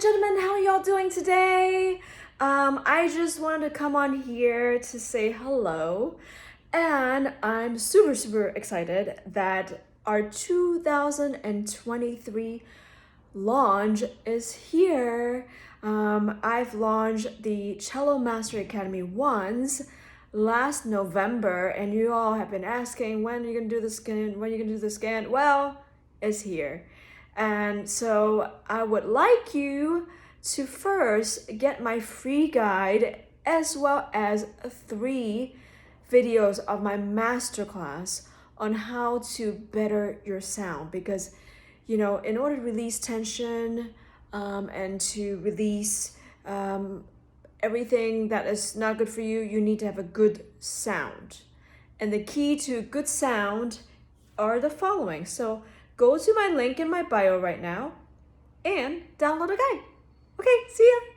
gentlemen, how y'all doing today? I just wanted to come on here to say hello, and I'm super excited that our 2023 launch is here. I've launched the Cello Master Academy once last November, and you all have been asking, when are you gonna do the scan? When are you gonna do the scan? Well, it's here. And so I would like you to first get my free guide as well as 3 videos of my masterclass on how to better your sound, because you know, in order to release tension and to release everything that is not good for you, you need to have a good sound. And the key to good sound are the following. So go to my link in my bio right now and download a guide. Okay, see ya.